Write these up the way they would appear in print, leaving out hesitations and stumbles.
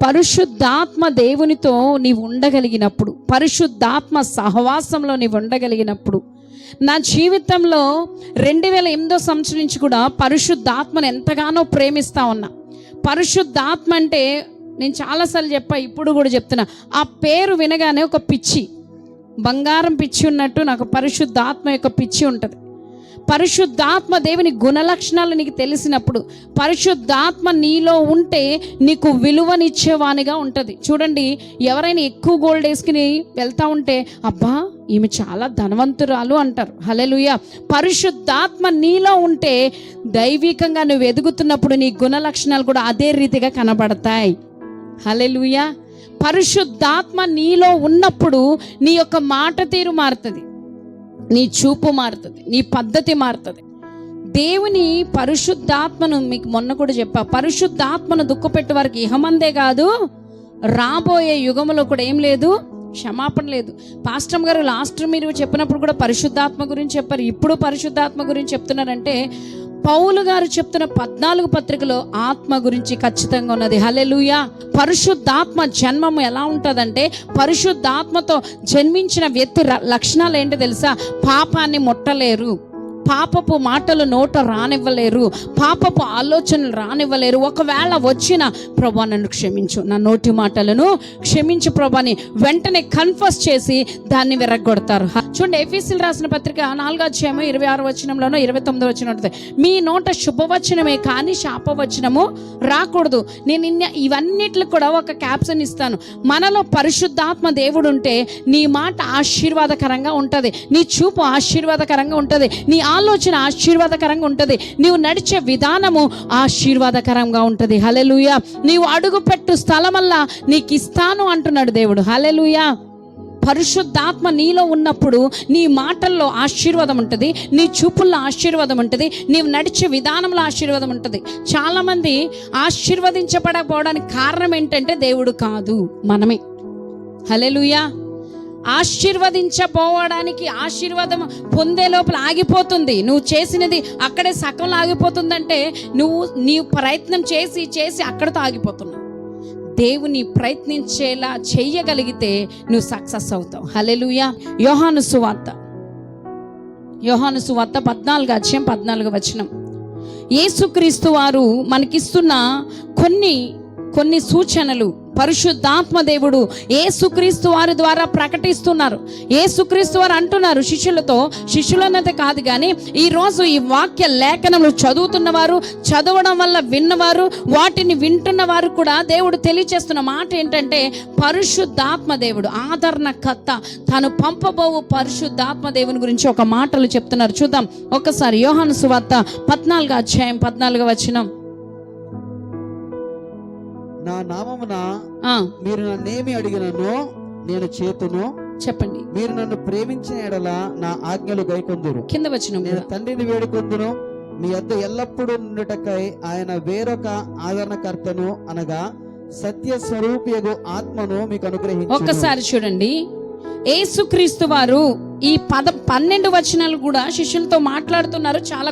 పరిశుద్ధాత్మ దేవునితో నీవు ఉండగలిగినప్పుడు, పరిశుద్ధాత్మ సహవాసంలో నీవు ఉండగలిగినప్పుడు, నా జీవితంలో 2008 సంవత్సరం నుంచి కూడా పరిశుద్ధాత్మను ఎంతగానో ప్రేమిస్తా ఉన్నా. పరిశుద్ధాత్మ అంటే నేను చాలాసార్లు చెప్పా, ఇప్పుడు కూడా చెప్తున్నా, ఆ పేరు వినగానే ఒక పిచ్చి, బంగారం పిచ్చి ఉన్నట్టు నాకు పరిశుద్ధాత్మ యొక్క పిచ్చి ఉంటుంది. పరిశుద్ధాత్మ దేవుని గుణలక్షణాలు నీకు తెలిసినప్పుడు, పరిశుద్ధాత్మ నీలో ఉంటే నీకు విలువనిచ్చేవానిగా ఉంటుంది. చూడండి, ఎవరైనా ఎక్కువ గోల్డ్ వేసుకుని వెళ్తా ఉంటే అబ్బా ఈమె చాలా ధనవంతురాలు అంటారు. హల్లెలూయా. పరిశుద్ధాత్మ నీలో ఉంటే దైవికంగా నువ్వు ఎదుగుతున్నప్పుడు నీ గుణలక్షణాలు కూడా అదే రీతిగా కనబడతాయి. హల్లెలూయా. పరిశుద్ధాత్మ నీలో ఉన్నప్పుడు నీ యొక్క మాట తీరు మారుతుంది, నీ చూపు మారుతుంది, నీ పద్ధతి మారుతుంది. దేవుని పరిశుద్ధాత్మను మీకు మొన్న కూడా చెప్పా, పరిశుద్ధాత్మను దుఃఖపెట్టే వారికి ఇహమందే కాదు రాబోయే యుగంలో కూడా ఏం లేదు, క్షమాపణ లేదు. పాస్టర్ గారు లాస్ట్ మీరు చెప్పినప్పుడు కూడా పరిశుద్ధాత్మ గురించి చెప్పారు, ఇప్పుడు పరిశుద్ధాత్మ గురించి చెప్తున్నారంటే పౌలు గారు చెప్తున్న 14 పత్రికలో ఆత్మ గురించి ఖచ్చితంగా ఉన్నది. హల్లెలూయా. పరిశుద్ధాత్మ జన్మము ఎలా ఉంటుందంటే, పరిశుద్ధాత్మతో జన్మించిన వ్యక్తి లక్షణాలు ఏంటో తెలుసా? పాపాన్ని ముట్టలేరు, పాపపు మాటలు నోట రానివ్వలేరు, పాపపు ఆలోచనలు రానివ్వలేరు. ఒకవేళ వచ్చిన ప్రభా నన్ను క్షమించు, నా నోటి మాటలను క్షమించు ప్రభాని వెంటనే కన్ఫెస్ చేసి దాన్ని విరగొడతారు. చూడండి, ఎఫెసీయులకు రాసిన పత్రిక 4:26 29 ఉంటుంది, మీ నోట శుభవచనమే కానీ శాపవచనము రాకూడదు. నేను ఇవన్నిటికి కూడా ఒక క్యాప్షన్ ఇస్తాను. మనలో పరిశుద్ధాత్మ దేవుడు ఉంటే నీ మాట ఆశీర్వాదకరంగా ఉంటుంది, నీ చూపు ఆశీర్వాదకరంగా ఉంటుంది, నీ ఆలోచన ఆశీర్వాదకరంగా ఉంటుంది, నీవు నడిచే విధానము ఆశీర్వాదకరంగా ఉంటుంది. హల్లెలూయా. నీవు అడుగుపెట్టు స్థలమల్లా నీకు ఇస్తాను అంటున్నాడు దేవుడు. హల్లెలూయా. పరిశుద్ధాత్మ నీలో ఉన్నప్పుడు నీ మాటల్లో ఆశీర్వాదం ఉంటుంది, నీ చూపుల్లో ఆశీర్వాదం ఉంటుంది, నీవు నడిచే విధానంలో ఆశీర్వాదం ఉంటుంది. చాలామంది ఆశీర్వదించబడకపోవడానికి కారణం ఏంటంటే దేవుడు కాదు, మనమే. హల్లెలూయా. ఆశీర్వదించబోవడానికి ఆశీర్వాదం పొందే లోపల ఆగిపోతుంది, నువ్వు చేసినది అక్కడే సగంలో ఆగిపోతుందంటే నీవు ప్రయత్నం చేసి అక్కడితో ఆగిపోతున్నావు. దేవుని ప్రయత్నించేలా చెయ్యగలిగితే నువ్వు సక్సెస్ అవుతావు. హల్లెలూయా. యోహాను సువార్త 14:14 యేసుక్రీస్తు వారు మనకిస్తున్న కొన్ని సూచనలు పరిశుద్ధాత్మ దేవుడు యేసుక్రీస్తు వారి ద్వారా ప్రకటిస్తున్నారు. యేసుక్రీస్తు వారు అంటున్నారు శిష్యులన్నది కాదు కానీ ఈరోజు ఈ వాక్య లేఖనములు చదువుతున్నవారు, చదవడం వల్ల విన్నవారు, వాటిని వింటున్న వారు కూడా దేవుడు తెలియచేస్తున్న మాట ఏంటంటే, పరిశుద్ధాత్మ దేవుడు ఆదరణకర్త, తాను పంపబోవు పరిశుద్ధాత్మ దేవుని గురించి ఒక మాటలు చెప్తున్నారు. చూద్దాం ఒక్కసారి. యోహాను సువార్త 14:14 నా నామమున మీరు నన్నేమి అడిగినను నేను చేతును. చెప్పండి. మీరు నన్ను ప్రేమించిన ఎడల నా ఆజ్ఞలు గైకొందురు. కింద వచనం. నేను తండ్రిని వేడుకొందును, మీ వద్ద ఎల్లప్పుడూ నుండుటకై ఆయన వేరొక ఆదరణకర్తను అనగా సత్య స్వరూపియగు ఆత్మను మీకు అనుగ్రహించును. ఒక్కసారి చూడండి, యేసుక్రీస్తు వారు ఈ 12 వచనాలు కూడా శిష్యులతో మాట్లాడుతున్నారు. చాలా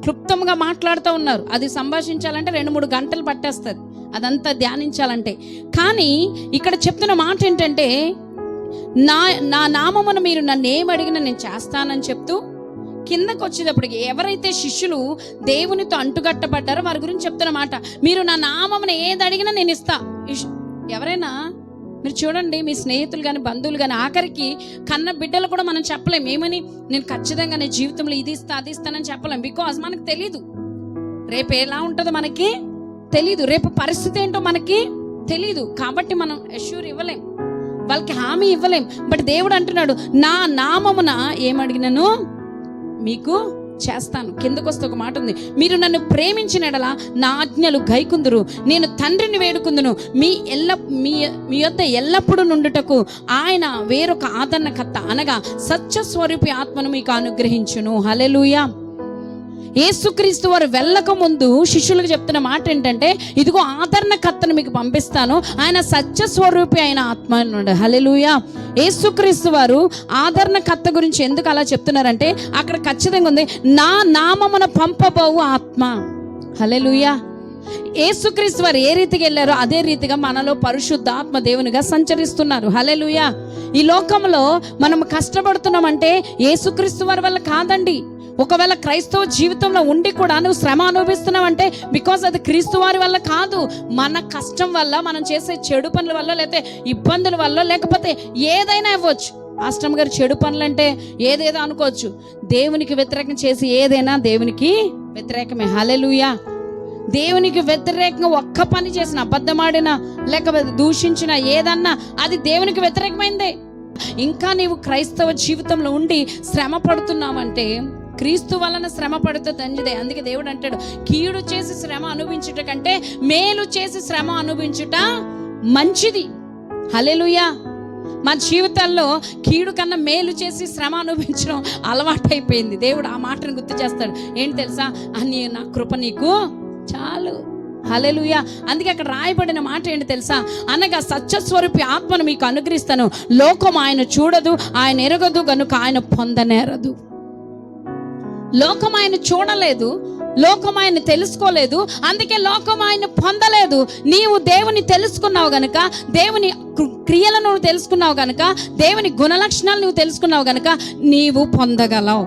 క్లుప్తంగా మాట్లాడుతూ ఉన్నారు. అది సంభాషించాలంటే 2-3 గంటలు పట్టేస్తుంది, అదంతా ధ్యానించాలంటే. కానీ ఇక్కడ చెప్తున్న మాట ఏంటంటే, నా నామమున మీరు నన్ను ఏమడిగినా నేను చేస్తానని చెప్తూ కిందకు వచ్చేటప్పటికి ఎవరైతే శిష్యులు దేవునితో అంటుగట్టబడ్డారో వారి గురించి చెప్తున్న మాట, మీరు నా నామమున ఏది అడిగినా నేను ఇస్తా. ఎవరైనా మీరు చూడండి, మీ స్నేహితులు కానీ బంధువులు కానీ, ఆఖరికి కన్న బిడ్డలు కూడా మనం చెప్పలేం ఏమని, నేను ఖచ్చితంగా నీ జీవితంలో ఇది ఇస్తా అది ఇస్తానని చెప్పలేం. బికాజ్ మనకు తెలీదు రేపు ఎలా ఉంటుందో, మనకి తెలీదు రేపు పరిస్థితి ఏంటో మనకి తెలీదు. కాబట్టి మనం అష్యూర్ ఇవ్వలేం, వాళ్ళకి హామీ ఇవ్వలేం. బట్ దేవుడు అంటున్నాడు, నా నామమున ఏమడిగినను మీకు చేస్తాను. కిందకు వస్తే ఒక మాట ఉంది, మీరు నన్ను ప్రేమించిన ఎడల నా ఆజ్ఞలు గైకుందురు, నేను తండ్రిని వేడుకుందును, మీ యొద్ద ఎల్లప్పుడూ నుండుటకు ఆయన వేరొక ఆదరణకర్త అనగా సత్య స్వరూపి ఆత్మను మీకు అనుగ్రహించును. హల్లెలూయా. యేసుక్రీస్తు వారు వెళ్ళక ముందు శిష్యులకు చెప్తున్న మాట ఏంటంటే, ఇదిగో ఆదరణకర్తను మీకు పంపిస్తాను, ఆయన సత్య స్వరూపి అయిన ఆత్మ అన్నాడు. హల్లెలూయా. యేసుక్రీస్తు వారు ఆదరణకర్త గురించి ఎందుకు అలా చెప్తున్నారంటే, అక్కడ ఖచ్చితంగా ఉంది, నా నామమున పంపబోవు ఆత్మ. హల్లెలూయా. యేసుక్రీస్తు వారు ఏ రీతిగా వెళ్ళారో అదే రీతిగా మనలో పరిశుద్ధాత్మ దేవునిగా సంచరిస్తున్నారు. హల్లెలూయా. ఈ లోకంలో మనం కష్టపడుతున్నామంటే యేసుక్రీస్తు వారి వల్ల కాదండి. ఒకవేళ క్రైస్తవ జీవితంలో ఉండి కూడా నువ్వు శ్రమ అనుభవిస్తున్నావంటే బికాజ్ అది క్రీస్తు వారి వల్ల కాదు, మన కష్టం వల్ల, మనం చేసే చెడు పనుల వల్ల, లేకపోతే ఇబ్బందుల వల్ల, లేకపోతే ఏదైనా ఇవ్వచ్చు. పాస్టర్ గారు చెడు పనులు అంటే ఏదేదో అనుకోవచ్చు. దేవునికి వ్యతిరేకం చేసి ఏదైనా దేవునికి వ్యతిరేకమే. హల్లెలూయా. దేవునికి వ్యతిరేకంగా ఒక్క పని చేసిన, అబద్ధమాడినా లేకపోతే దూషించిన ఏదన్నా అది దేవునికి వ్యతిరేకమైందే. ఇంకా నీవు క్రైస్తవ జీవితంలో ఉండి శ్రమ పడుతున్నావంటే క్రీస్తు వలన శ్రమ పడితే తండ్రిదే. అందుకే దేవుడు అంటాడు, కీడు చేసి శ్రమ అనుభవించుట కంటే మేలు చేసి శ్రమ అనుభవించుట మంచిది. హల్లెలూయా. మా జీవితాల్లో కీడు కన్నా మేలు చేసి శ్రమ అనుభవించడం అలవాటైపోయింది. దేవుడు ఆ మాటను గుర్తు చేస్తాడు. ఏంటి తెలుసా, అని నా కృప నీకు చాలు. హల్లెలూయా. అందుకే అక్కడ రాయబడిన మాట ఏంటి తెలుసా, అనగా సత్యస్వరూపి ఆత్మను మీకు అనుగ్రహిస్తాను, లోకం ఆయన చూడదు, ఆయన ఎరగదు గనుక ఆయన పొందనేరదు. లోకం ఆయన చూడలేదు, లోకం ఆయన తెలుసుకోలేదు, అందుకే లోకం ఆయన పొందలేదు. నీవు దేవుని తెలుసుకున్నావు గనుక, దేవుని క్రియలను నువ్వు తెలుసుకున్నావు గనుక, దేవుని గుణలక్షణాలు నువ్వు తెలుసుకున్నావు గనుక నీవు పొందగలవు.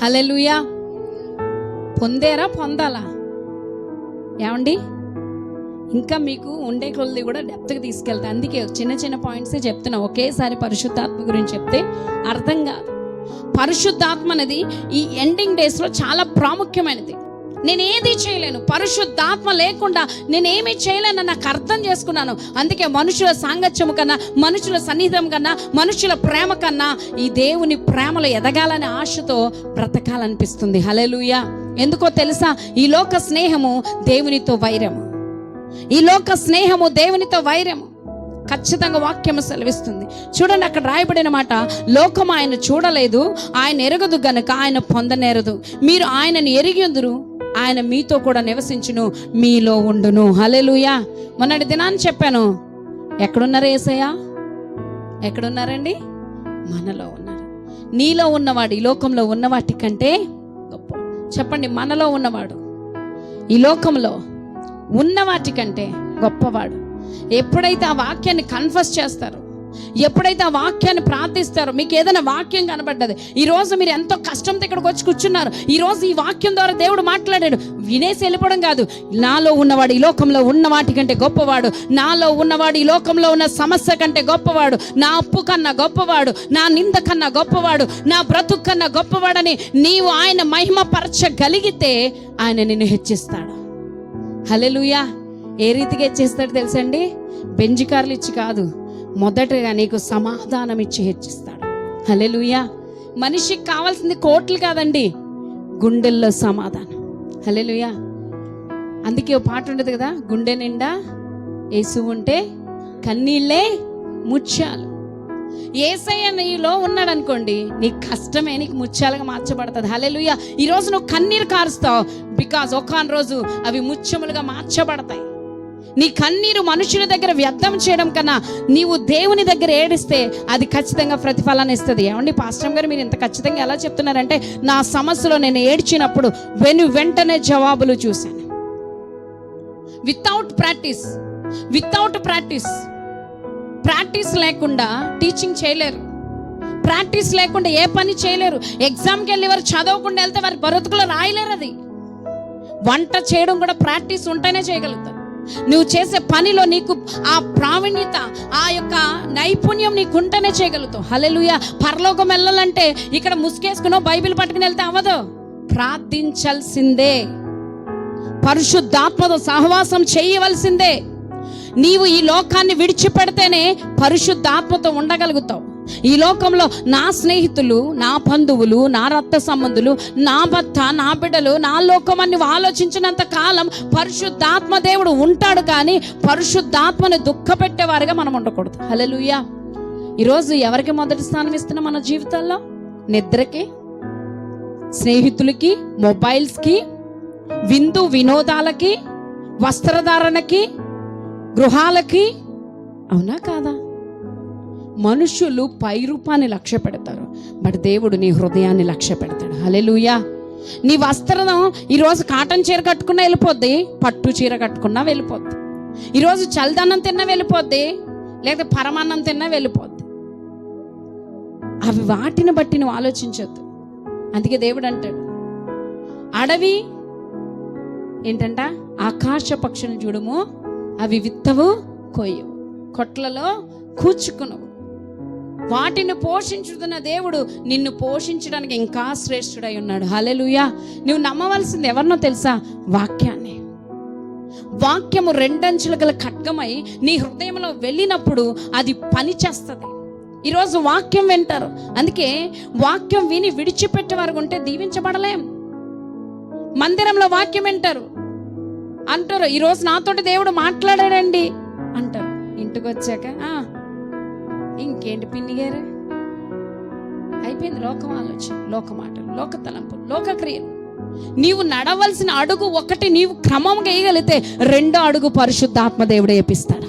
హల్లెలూయా. పొందేరా, పొందాలా? ఏమండి, ఇంకా మీకు ఉండే కొలది కూడా డెప్త్గా తీసుకెళ్తా. అందుకే చిన్న చిన్న పాయింట్సే చెప్తున్నా, ఒకేసారి పరిశుద్ధాత్మ గురించి చెప్తే అర్థం కాదు. పరిశుద్ధాత్మ అనేది ఈ ఎండింగ్ డేస్లో చాలా ప్రాముఖ్యమైనది. నేను ఏది చేయలేను, పరిశుద్ధాత్మ లేకుండా నేనేమీ చేయలేను నాకు అర్థం చేసుకున్నాను. అందుకే మనుషుల సాంగత్యము కన్నా, మనుషుల సన్నిహితం కన్నా, మనుషుల ప్రేమ కన్నా ఈ దేవుని ప్రేమలో ఎదగాలనే ఆశతో బ్రతకాలనిపిస్తుంది. హల్లెలూయా. ఎందుకో తెలుసా, ఈ లోక స్నేహము దేవునితో వైరము. ఈ లోక స్నేహము దేవునితో వైరము. ఖచ్చితంగా వాక్యము సెలవిస్తుంది. చూడండి, అక్కడ రాయబడిన మాట, లోకం ఆయన చూడలేదు, ఆయన ఎరగదు గనుక ఆయన పొందనేరదు. మీరు ఆయనను ఎరిగిందురు, ఆయన మీతో కూడా నివసించును, మీలో ఉండును. హల్లెలూయా. మొన్నటి దినాన్ని చెప్పాను, ఎక్కడున్నారు యేసయ్య? ఎక్కడున్నారండి? మనలో ఉన్నారు. నీలో ఉన్నవాడు ఈ లోకంలో ఉన్న వాటి కంటే గొప్ప. చెప్పండి, మనలో ఉన్నవాడు ఈ లోకంలో ఉన్న వాటి కంటే గొప్పవాడు. ఎప్పుడైతే ఆ వాక్యాన్ని కన్ఫెస్ చేస్తారో, ఎప్పుడైతే ఆ వాక్యాన్ని ప్రార్థిస్తారో, మీకు ఏదైనా వాక్యం కనబడ్డది, ఈరోజు మీరు ఎంతో కష్టంతో ఇక్కడికి వచ్చి కూర్చున్నారు, ఈరోజు ఈ వాక్యం ద్వారా దేవుడు మాట్లాడాడు, వినేసి వెళ్ళిపోవడం కాదు. నాలో ఉన్నవాడు ఈ లోకంలో ఉన్న వాటి కంటే గొప్పవాడు, నాలో ఉన్నవాడు ఈ లోకంలో ఉన్న సమస్య కంటే గొప్పవాడు, నా అప్పు కన్నా గొప్పవాడు, నా నింద కన్నా గొప్పవాడు, నా బ్రతుకు కన్నా గొప్పవాడని నీవు ఆయన మహిమ పరచగలిగితే ఆయన నిన్ను హెచ్చిస్తాడు. హల్లెలూయా. ఏ రీతిగా హెచ్చిస్తాడు తెలుసండి? బెంజికార్లు ఇచ్చి కాదు, మొదటగా నీకు సమాధానం ఇచ్చి హెచ్చిస్తాడు. హల్లెలూయా. మనిషికి కావాల్సింది కోట్లు కాదండి, గుండెల్లో సమాధానం. హల్లెలూయా. అందుకే ఓ పాట ఉండదు కదా, గుండె నిండా యేసు ఉంటే కన్నీళ్ళే ముత్యాలు. యేసయ్య నీలో ఉన్నాడు అనుకోండి, నీ కష్టమే నీకు ముత్యాలుగా మార్చబడుతుంది. హల్లెలూయా. ఈరోజు నువ్వు కన్నీరు కారుస్తావు, బికాజ్ ఒకాన్ రోజు అవి ముత్యములుగా మార్చబడతాయి. నీ కన్నీరు మనుషుల దగ్గర వ్యర్థం చేయడం కన్నా నీవు దేవుని దగ్గర ఏడిస్తే అది ఖచ్చితంగా ప్రతిఫలాన్ని ఇస్తుంది. ఏమండి పాస్టర్ గారు, మీరు ఇంత ఖచ్చితంగా ఎలా చెప్తున్నారంటే, నా సమస్యలో నేను ఏడ్చినప్పుడు వెంటనే జవాబులు చూశాను. వితౌట్ ప్రాక్టీస్ లేకుండా టీచింగ్ చేయలేరు, ప్రాక్టీస్ లేకుండా ఏ పని చేయలేరు. ఎగ్జామ్కి వెళ్ళి వారు చదవకుండా వెళ్తే వారి బ్రతుకులో రాయలేరు. అది వంట చేయడం కూడా ప్రాక్టీస్ ఉంటేనే చేయగలుగుతారు. నువ్వు చేసే పనిలో నీకు ఆ ప్రావీణ్యత, ఆ యొక్క నైపుణ్యం నీకు ఉంటేనే చేయగలుగుతావు. హల్లెలూయా. పరలోకం వెళ్ళాలంటే ఇక్కడ ముసుకేసుకునో బైబిల్ పట్టుకుని వెళ్తే అవ్వదు, ప్రార్థించాల్సిందే, పరిశుద్ధాత్మతో సహవాసం చేయవలసిందే. నీవు ఈ లోకాన్ని విడిచిపెడితేనే పరిశుద్ధాత్మతో ఉండగలుగుతావు. ఈ లోకంలో నా స్నేహితులు, నా బంధువులు, నా రక్త సంబంధులు, నా భర్త, నా బిడ్డలు, నా లోకం అని ఆలోచించినంత కాలం పరిశుద్ధాత్మ దేవుడు ఉంటాడు, కానీ పరిశుద్ధాత్మను దుఃఖపెట్టేవారుగా మనం ఉండకూడదు. హల్లెలూయా. ఈరోజు ఎవరికి మొదటి స్థానం ఇస్తున్నాం మన జీవితాల్లో? నిద్రకి, స్నేహితులకి, మొబైల్స్కి, విందు వినోదాలకి, వస్త్రధారణకి, గృహాలకి. అవునా కాదా? మనుషులు పై రూపాన్ని లక్ష్య పెడతారు, బట్ దేవుడు నీ హృదయాన్ని లక్ష్య పెడతాడు. హల్లెలూయా. నీ వస్త్రం ఈరోజు కాటన్ చీర కట్టుకున్నా వెళ్ళిపోద్ది, పట్టు చీర కట్టుకున్నా వెళ్ళిపోద్ది. ఈరోజు చల్దన్నం తిన్నా వెళ్ళిపోద్ది, లేకపోతే పరమాన్నం తిన్నా వెళ్ళిపోద్ది. అవి వాటిని బట్టి నువ్వు ఆలోచించొద్దు. అందుకే దేవుడు అంటాడు, అడవి ఏంటంట, ఆకాశ పక్షులను చూడము, అవి విత్తవు, కొయ్యవు, కొట్లలో కూర్చుకునవు. వాటిని పోషించుతున్న దేవుడు నిన్ను పోషించడానికి ఇంకా శ్రేష్ఠుడై ఉన్నాడు. హల్లెలూయా. నువ్వు నమ్మవలసింది ఎవరినో తెలుసా? వాక్యాన్ని. వాక్యము రెండంచులు గల ఖడ్గమై నీ హృదయంలో వెళ్ళినప్పుడు అది పని చేస్తుంది. ఈరోజు వాక్యం వింటారు, అందుకే వాక్యం విని విడిచిపెట్టే వారు ఉంటే దీవించబడలేం. మందిరంలో వాక్యం వింటారు, అంటారు ఈరోజు నాతోటి దేవుడు మాట్లాడాడండి అంటారు. ఇంటికి వచ్చాక ఇంకేంటి పిన్నిగారు, అయిపోయింది. లోకం ఆలోచన, లోక మాటలు, లోక తలంపులు, లోక క్రియలు. నీవు నడవలసిన అడుగు ఒకటి నీవు క్రమంగా వేయగలిగితే రెండో అడుగు పరిశుద్ధాత్మ దేవుడు వేపిస్తాడు.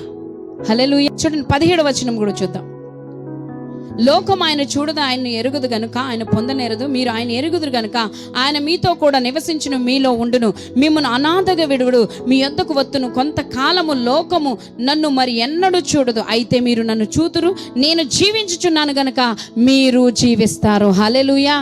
హల్లెలూయా. చూడండి 17వ వచనం కూడా చూద్దాం. లోకం ఆయన చూడదు, ఆయన్ని ఎరుగుదు గనుక ఆయన పొందనేరదు. మీరు ఆయన ఎరుగుదురు గనుక ఆయన మీతో కూడా నివసించును, మీలో ఉండును, మిమ్మల్ని అనాథగా విడువుడు, మీ యొద్దకు వత్తును. కొంతకాలము లోకము నన్ను మరి ఎన్నడూ చూడదు, అయితే మీరు నన్ను చూతురు. నేను జీవించుచున్నాను గనుక మీరు జీవిస్తారు. హల్లెలూయా.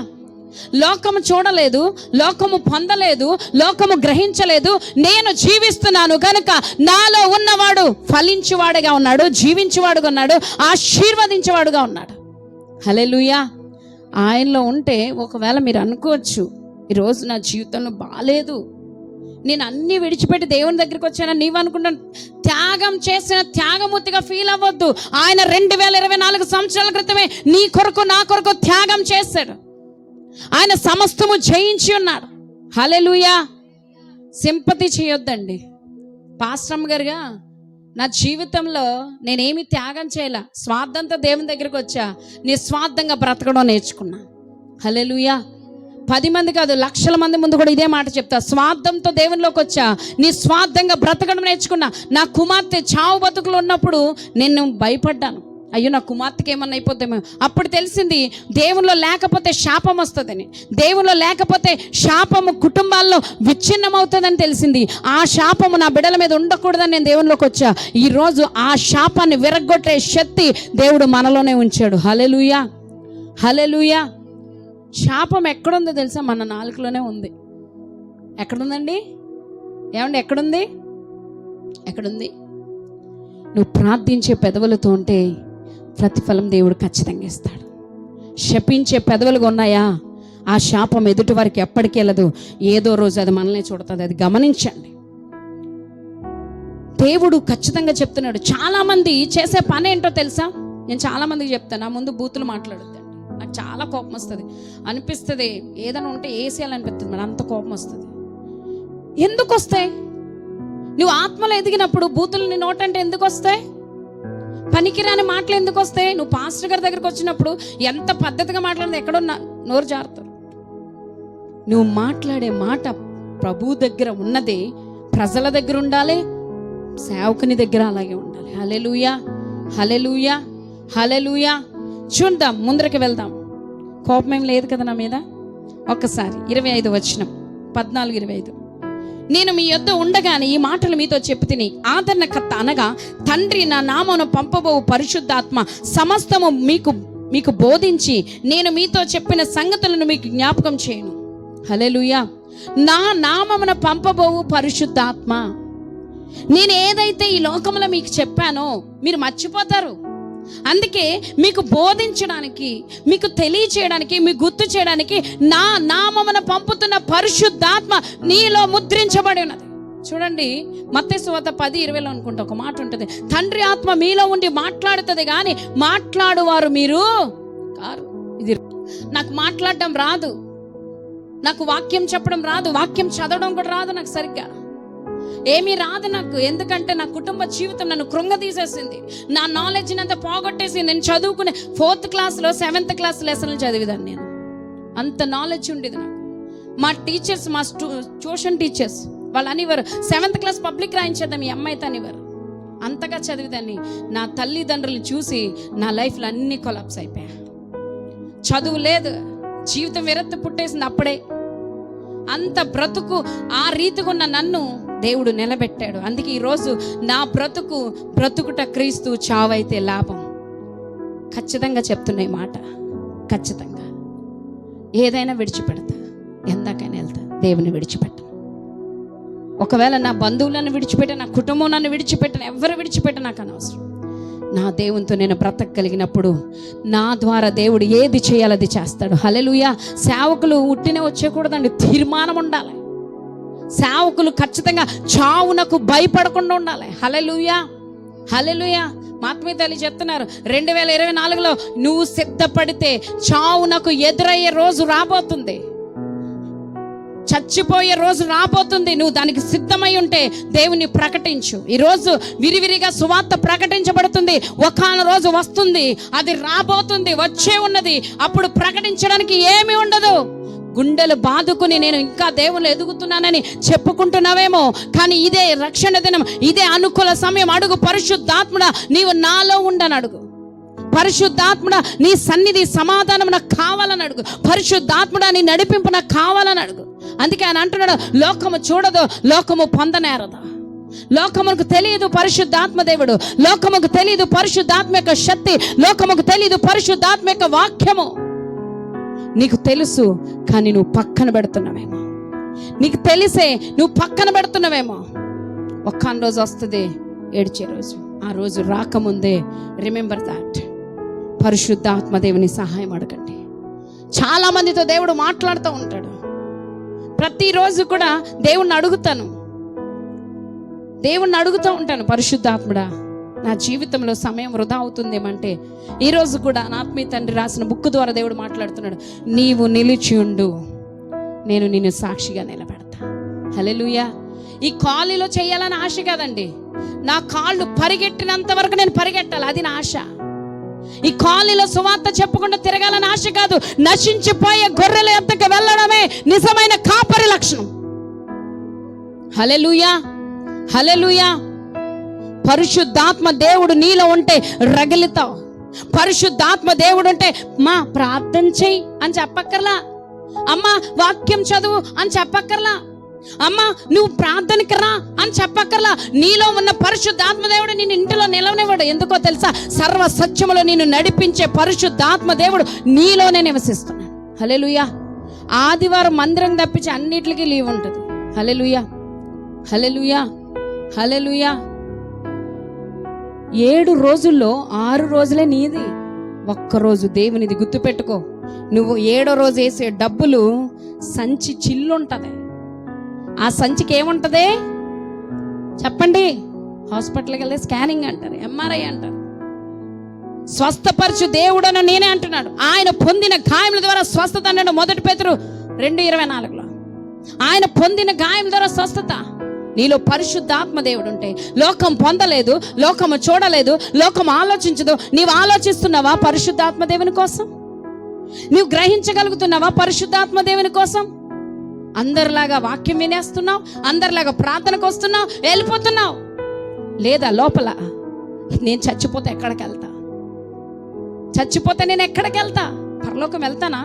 లోకము చూడలేదు, లోకము పొందలేదు, లోకము గ్రహించలేదు. నేను జీవిస్తున్నాను కనుక నాలో ఉన్నవాడు ఫలించువాడుగా ఉన్నాడు, జీవించువాడుగా ఉన్నాడు, ఆశీర్వదించేవాడుగా ఉన్నాడు. హల్లెలూయా. ఆయనలో ఉంటే ఒకవేళ మీరు అనుకోవచ్చు, ఈరోజు నా జీవితంలో బాగాలేదు, నేను అన్నీ విడిచిపెట్టి దేవుని దగ్గరికి వచ్చానని నీవు అనుకుంటాను. త్యాగం చేసిన త్యాగమూర్తిగా ఫీల్ అవ్వద్దు. ఆయన 2024 సంవత్సరాల క్రితమే నీ కొరకు నా కొరకు త్యాగం చేశాడు. ఆయన సమస్తము జయించి ఉన్నాడు. హల్లెలూయా. సింపతి చేయొద్దండి. పాస్టమ్ గారుగా నా జీవితంలో నేనేమి త్యాగం చేయలే, స్వార్థంతో దేవుని దగ్గరికి వచ్చా, నిస్వార్థంగా బ్రతకడం నేర్చుకున్నా. హల్లెలూయా. 10 మంది కాదు, లక్షల మంది ముందు కూడా ఇదే మాట చెప్తా. స్వార్థంతో దేవునిలోకి వచ్చా, నిస్వార్థంగా బ్రతకడం నేర్చుకున్నా. నా కుమార్తె చావు బతుకులు ఉన్నప్పుడు నేను భయపడ్డాను, అయ్యో నా కుమార్తెకి ఏమన్నా అయిపోద్దేమో. అప్పుడు తెలిసింది దేవునిలో లేకపోతే శాపం వస్తుందని, దేవునిలో లేకపోతే శాపము కుటుంబాల్లో విచ్ఛిన్నం అవుతుందని తెలిసింది. ఆ శాపము నా బిడ్డల మీద ఉండకూడదని నేను దేవునిలోకి వచ్చా. ఈరోజు ఆ శాపాన్ని విరగ్గొట్టే శక్తి దేవుడు మనలోనే ఉంచాడు. హల్లెలూయా. హల్లెలూయా. శాపం ఎక్కడుందో తెలుసా? మన నాలుకలోనే ఉంది. ఎక్కడుందండి? ఏమండి ఎక్కడుంది? ఎక్కడుంది? నువ్వు ప్రార్థించే పెదవులతో ఉంటే ప్రతిఫలం దేవుడు ఖచ్చితంగా ఇస్తాడు. శపించే పెదవులుగా ఉన్నాయా? ఆ శాపం ఎదుటి వారికి ఎప్పటికీ వెళ్ళదు, ఏదో రోజు అది మనల్ని చూడుతుంది. అది గమనించండి. దేవుడు ఖచ్చితంగా చెప్తున్నాడు. చాలామంది చేసే పని ఏంటో తెలుసా? నేను చాలామందికి చెప్తాను, నా ముందు బూతులు మాట్లాడొద్దండి, నాకు చాలా కోపం వస్తుంది, అనిపిస్తుంది ఏదైనా ఉంటే వేసేయాలనిపిస్తుంది, మరి అంత కోపం వస్తుంది. ఎందుకు వస్తాయి? నువ్వు ఆత్మలో ఎదిగినప్పుడు బూతులు నీ నోటంటే ఎందుకు వస్తాయి? పనికిరాని మాటలు ఎందుకు వస్తాయి? నువ్వు పాస్టర్ గారి దగ్గరికి వచ్చినప్పుడు ఎంత పద్ధతిగా మాట్లాడితే ఎక్కడో నోరు జారుతారు. నువ్వు మాట్లాడే మాట ప్రభు దగ్గర ఉన్నది ప్రజల దగ్గర ఉండాలి, సేవకుని దగ్గర అలాగే ఉండాలి. హల్లెలూయా. హల్లెలూయా. హల్లెలూయా. చూద్దాం, ముందరికి వెళ్దాం. కోపం ఏం లేదు కదా నా మీద? ఒక్కసారి 25 వచనం, 14-25. నేను మీ యొద్ద ఉండగానే ఈ మాటలు మీతో చెప్పు తిని, ఆదరణకర్త అనగా తండ్రి నా నామమును పంపబోవు పరిశుద్ధాత్మ సమస్తము మీకు బోధించి నేను మీతో చెప్పిన సంగతులను మీకు జ్ఞాపకం చేయను. హల్లెలూయా. నా నామమున పంపబోవు పరిశుద్ధాత్మ. నేను ఏదైతే ఈ లోకంలో మీకు చెప్పానో మీరు మర్చిపోతారు. అందుకే మీకు బోధించడానికి, మీకు తెలియచేయడానికి, మీకు గుర్తు చేయడానికి నా నామమున పంపుతున్న పరిశుద్ధాత్మ నీలో ముద్రించబడి ఉన్నది. చూడండి, మత్తయి సువార్త 10:20 అనుకుంటా ఒక మాట ఉంటుంది, తండ్రి ఆత్మ మీలో ఉండి మాట్లాడుతుంది కానీ మాట్లాడువారు మీరు కారు. ఇది నాకు మాట్లాడడం రాదు, నాకు వాక్యం చెప్పడం రాదు, వాక్యం చదవడం కూడా రాదు, నాకు సరిగ్గా ఏమీ రాదు నాకు. ఎందుకంటే నా కుటుంబ జీవితం నన్ను కృంగదీసేసింది, నా నాలెడ్జ్ని అంతా పోగొట్టేసింది. నేను చదువుకునే 4th క్లాస్లో 7th క్లాస్ లెసన్లు చదివేదాన్ని. నేను అంత నాలెడ్జ్ ఉండేది నాకు. మా టీచర్స్, మా ట్యూషన్ టీచర్స్ వాళ్ళు అనేవారు, 7th క్లాస్ పబ్లిక్ రాయించేద్దాం ఈ అమ్మాయితో అనేవారు. అంతగా చదివేదాన్ని. నా తల్లిదండ్రులను చూసి నా లైఫ్లో అన్నీ కొలాప్స్ అయిపోయా. చదువు లేదు, జీవితం విరక్తి పుట్టేసింది. అప్పుడే అంత బ్రతుకు ఆ రీతిగా ఉన్న నన్ను దేవుడు నిలబెట్టాడు. అందుకే ఈరోజు నా బ్రతుకుట క్రీస్తు, చావైతే లాభం. ఖచ్చితంగా చెప్తున్న ఈ మాట, ఖచ్చితంగా ఏదైనా విడిచిపెడతా, ఎందాకైనా వెళ్తా, దేవుని విడిచిపెట్టను. ఒకవేళ నా బంధువులను విడిచిపెట్టిన, నా కుటుంబం నన్ను విడిచిపెట్టిన, ఎవరు విడిచిపెట్ట నాకు అనవసరం. నా దేవునితో నేను బ్రతకగలిగినప్పుడు నా ద్వారా దేవుడు ఏది చేయాలో అది చేస్తాడు. హల్లెలూయా. సేవకులు ఉట్టినే వచ్చేకూడదండి, తీర్మానం ఉండాలి. సేవకులు ఖచ్చితంగా చావునకు భయపడకుండా ఉండాలి. హల్లెలూయా, హల్లెలూయా. మాత్మీయ తల్లి చెప్తున్నారు, 2024లో నువ్వు సిద్ధపడితే చావునకు ఎదురయ్యే రోజు రాబోతుంది, చచ్చిపోయే రోజు రాబోతుంది. నువ్వు దానికి సిద్ధమై ఉంటే దేవుని ప్రకటించు. ఈరోజు విరివిరిగా సువార్త ప్రకటించబడుతుంది. ఒకాన రోజు వస్తుంది, అది రాబోతుంది, వచ్చే ఉన్నది. అప్పుడు ప్రకటించడానికి ఏమీ ఉండదు. గుండెలు బాదుకుని నేను ఇంకా దేవుళ్ళు ఎదుగుతున్నానని చెప్పుకుంటున్నావేమో, కానీ ఇదే రక్షణ దినం, ఇదే అనుకూల సమయం. అడుగు, పరిశుద్ధాత్ముడా నీవు నాలో ఉండని అడుగు. పరిశుద్ధాత్ముడా నీ సన్నిధి సమాధానం నాకు కావాలని అడుగు. పరిశుద్ధాత్ముడా నీ నడిపింపు నాకు కావాలని అడుగు. అందుకే ఆయన అంటున్నాడు, లోకము చూడదు, లోకము పొందనేరదు. లోకముకు తెలియదు పరిశుద్ధాత్మ దేవుడు, లోకముకు తెలియదు పరిశుద్ధాత్మ యొక్క శక్తి, లోకముకు తెలియదు పరిశుద్ధాత్మ యొక్క వాక్యము. నీకు తెలుసు, కానీ నువ్వు పక్కన పెడుతున్నావేమో. నీకు తెలిసే నువ్వు పక్కన పెడుతున్నావేమో. ఒక్క రోజు వస్తుంది, ఏడ్చే రోజు. ఆ రోజు రాకముందే రిమెంబర్ దాట్. పరిశుద్ధాత్మ దేవుని సహాయం అడగండి. చాలా మందితో దేవుడు మాట్లాడుతూ ఉంటాడు. ప్రతిరోజు కూడా దేవుణ్ణి అడుగుతూ ఉంటాను, పరిశుద్ధాత్ముడా నా జీవితంలో సమయం వృధా అవుతుందేమంటే, ఈరోజు కూడా నా ఆత్మీయ తండ్రి రాసిన బుక్ ద్వారా దేవుడు మాట్లాడుతున్నాడు, నీవు నిలిచి ఉండు, నేను నిన్ను సాక్షిగా నిలబెడతా. హల్లెలూయా. ఈ కాలులో చేయాలని ఆశ కాదండి, నా కాళ్ళు పరిగెట్టినంత వరకు నేను పరిగెట్టాలి, అది నా ఆశ. ఈ కాలులో సువార్త చెప్పకుండా తిరగాలని ఆశ కాదు. నశించిపోయే గొర్రెల యొద్దకు వెళ్ళడమే నిజమైన కాపరి లక్షణం. హల్లెలూయా, హల్లెలూయా. పరిశుద్ధాత్మ దేవుడు నీలో ఉంటే రగిలితావు. పరిశుద్ధాత్మ దేవుడు ఉంటే మా ప్రార్థన చెయ్యి అని చెప్పక్కర్లా, అమ్మ వాక్యం చదువు అని చెప్పక్కర్లా, అమ్మ నువ్వు ప్రార్థనకి రా అని చెప్పక్కర్లా. నీలో ఉన్న పరిశుద్ధాత్మ దేవుడు నిన్ను ఇంటిలో నిలవనివ్వడు. ఎందుకో తెలుసా? సర్వ సత్యములో నిన్ను నడిపించే పరిశుద్ధాత్మ దేవుడు నీలోనే నివసిస్తున్నాడు. హల్లెలూయా. ఆదివారం మందిరం తప్పించి అన్నిటికీ లీవ్ ఉంటుంది. హల్లెలూయా, హల్లెలూయా, హల్లెలూయా. 7 రోజుల్లో 6 రోజులే నీది, ఒక్కరోజు దేవునిది. గుర్తుపెట్టుకో, నువ్వు 7వ రోజు వేసే డబ్బులు సంచి చిల్లుంటది. ఆ సంచికి ఏముంటది చెప్పండి? హాస్పిటల్కి వెళ్తే స్కానింగ్ అంటారు, ఎంఆర్ఐ అంటారు. స్వస్థపరచు దేవుడను నేనే అంటున్నాడు. ఆయన పొందిన గాయముల ద్వారా స్వస్థత అన్నాడు 1 పేతురు 2:24లో. ఆయన పొందిన గాయం ద్వారా స్వస్థత. నీలో పరిశుద్ధాత్మ దేవుడు ఉంటే లోకం పొందలేదు, లోకము చూడలేదు, లోకం ఆలోచించదు. నీవు ఆలోచిస్తున్నావా పరిశుద్ధాత్మ దేవుని కోసం? నీవు గ్రహించగలుగుతున్నావా పరిశుద్ధాత్మ దేవుని కోసం? అందరిలాగా వాక్యం వినేస్తున్నావు, అందరిలాగా ప్రార్థనకు వస్తున్నావు, వెళ్ళిపోతున్నావు. లేదా లోపల నేను చచ్చిపోతే ఎక్కడికి వెళ్తా? చచ్చిపోతే నేను ఎక్కడికి వెళ్తా? పరలోకం వెళ్తానా?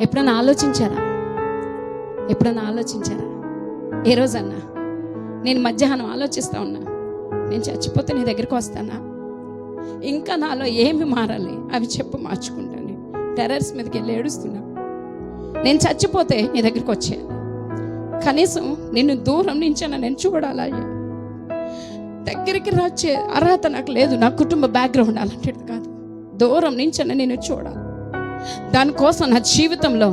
ఎప్పుడైనా ఆలోచించారా? ఏ రోజన్నా? నేను మధ్యాహ్నం ఆలోచిస్తా ఉన్నా, నేను చచ్చిపోతే నీ దగ్గరికి వస్తానా? ఇంకా నాలో ఏమి మారాలి అవి చెప్పు, మార్చుకుంటాను. టెర్రస్ మీదకి వెళ్ళి ఏడుస్తున్నా, నేను చచ్చిపోతే నీ దగ్గరికి వచ్చేయాలి. కనీసం నిన్ను దూరం నుంచైనా నేను చూడాలా? దగ్గరికి వచ్చే అర్హత నాకు లేదు, నా కుటుంబ బ్యాక్గ్రౌండ్ అలాంటిది కాదు. దూరం నుంచైనా నేను చూడాలి. దానికోసం నా జీవితంలో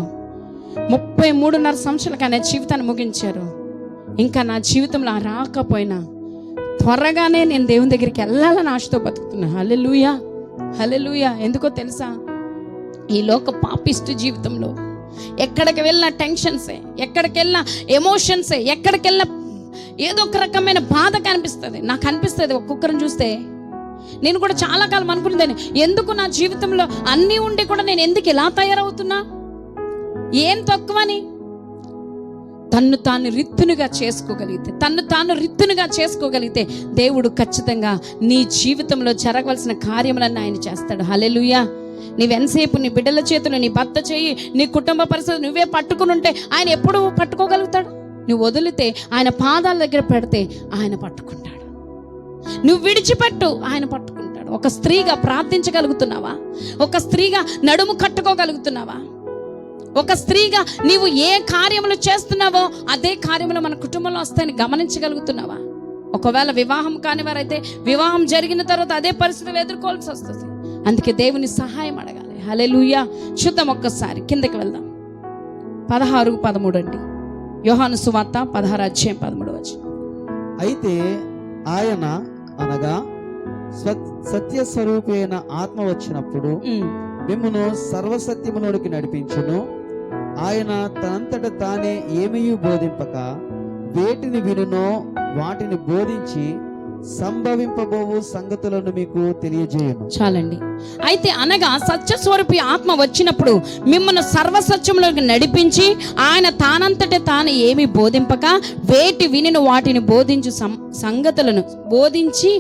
33.5 సంవత్సరాలకి నా జీవితాన్ని ముగించారు. ఇంకా నా జీవితంలో రాకపోయినా త్వరగానే నేను దేవుని దగ్గరికి వెళ్ళాలని ఆశతో బతుకుతున్నా. హల్లెలూయా, హల్లెలూయా. ఎందుకో తెలుసా? ఈ లోక పాపిష్టి జీవితంలో ఎక్కడికి వెళ్ళినా టెన్షన్సే, ఎక్కడికి వెళ్ళినా ఎమోషన్సే, ఎక్కడికి వెళ్ళినా ఏదో ఒక రకమైన బాధ కనిపిస్తుంది. నాకు అనిపిస్తుంది ఒక్కొక్కరిని చూస్తే. నేను కూడా చాలా కాలం అనుకునేదాన్ని, ఎందుకు నా జీవితంలో అన్నీ ఉండి కూడా నేను ఎందుకు ఇలా తయారవుతున్నా? ఏం తక్కువని? తన్ను తాను రిత్తునుగా చేసుకోగలిగితే దేవుడు ఖచ్చితంగా నీ జీవితంలో జరగవలసిన కార్యములన్నీ ఆయన చేస్తాడు. హల్లెలూయా, నీవెంతసేపు నీ బిడ్డల చేతులు, నీ భర్త చేయి, నీ కుటుంబ పరిస్థితి నువ్వే పట్టుకుని ఉంటే ఆయన ఎప్పుడు పట్టుకోగలుగుతాడు? నువ్వు వదిలితే, ఆయన పాదాల దగ్గర పెడితే ఆయన పట్టుకుంటాడు. నువ్వు విడిచిపెట్టు, ఆయన పట్టుకుంటాడు. ఒక స్త్రీగా ప్రార్థించగలుగుతున్నావా? ఒక స్త్రీగా నడుము కట్టుకోగలుగుతున్నావా? ఒక స్త్రీగా నీవు ఏ కార్యములు చేస్తున్నావో అదే కార్యములు మన కుటుంబంలో వస్తాయని గమనించగలుగుతున్నావా? ఒకవేళ వివాహం కాని వారైతే వివాహం జరిగిన తర్వాత అదే పరిస్థితులు ఎదుర్కోవాల్సి వస్తుంది. అందుకే దేవుని సహాయం అడగాలి. హల్లెలూయా. చూద్దాం, ఒక్కసారి కిందకి వెళ్దాం. 16-13 అండి. యోహాను సువార్త 16:13. అయితే ఆయన అనగా సత్యస్వరూపి అయిన ఆత్మ వచ్చినప్పుడు మిమ్మును సర్వసత్యములోనికి నడిపించును. ఆయన తనంతట తానే ఏమీ బోధింపక వేటిని వినునో వాటిని బోధించి సంభవింపబోవు సంగతులను మీకు తెలియజేయను. చాలండి. అయితే అనగా సత్యస్వరూపి ఆత్మ వచ్చినప్పుడు మిమ్మల్ని సర్వసత్యములోకి నడిపించి ఆయన తానంతట తాను ఏమి బోధింపక వేటి వినిన వాటిని బోధించు సంగతులను బోధించి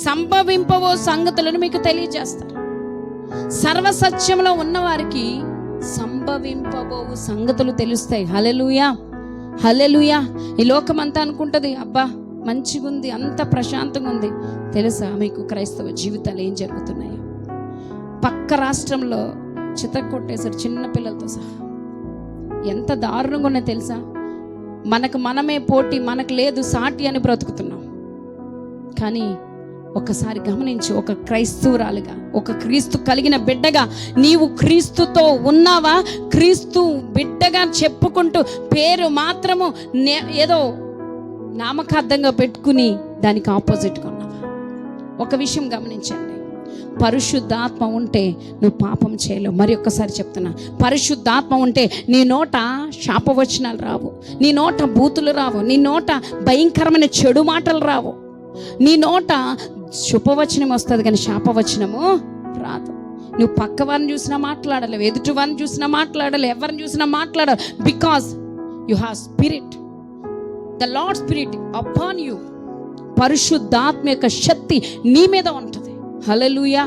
సంభవింపబో సంగతులను మీకు తెలియజేస్తారు. సర్వసత్యంలో ఉన్నవారికి సంభవింపబోవు సంగతులు తెలుస్తాయి. హల్లెలూయా, హల్లెలూయా. ఈ లోకమంతా అనుకుంటది, అబ్బా మంచిగా ఉంది, అంత ప్రశాంతంగా ఉంది. తెలుసా మీకు క్రైస్తవ జీవితాలు ఏం జరుగుతున్నాయో? పక్క రాష్ట్రంలో చితక్కొట్టేశారు చిన్న పిల్లలతో సహా. ఎంత దారుణంగా ఉన్నాయో తెలుసా? మనకు మనమే పోటీ, మనకు లేదు సాటి అని బ్రతుకుతున్నాం. కానీ ఒకసారి గమనించు, ఒక క్రైస్తవురాలుగా, ఒక క్రీస్తు కలిగిన బిడ్డగా నీవు క్రీస్తుతో ఉన్నావా? క్రీస్తు బిడ్డగా చెప్పుకుంటూ పేరు మాత్రము ఏదో నామకార్థంగా పెట్టుకుని దానికి ఆపోజిట్గా ఉన్నావా? ఒక విషయం గమనించండి, పరిశుద్ధాత్మ ఉంటే నువ్వు పాపం చేయలేవు. మరి ఒక్కసారి చెప్తున్నా, పరిశుద్ధాత్మ ఉంటే నీ నోట శాపవచనాలు రావు, నీ నోట బూతులు రావు, నీ నోట భయంకరమైన చెడు మాటలు రావు. నీ నోట శుభవచనం వస్తుంది కానీ శాపవచనము రాదు. నువ్వు పక్క వారిని చూసినా మాట్లాడలేవు, ఎదుటి వారిని చూసినా మాట్లాడలేవు, ఎవరిని చూసినా మాట్లాడవు. Because you have spirit, the lord spirit upon you. పరిశుద్ధాత్మ యొక్క శక్తి నీ మీద ఉంటుంది. హల్లెలూయా.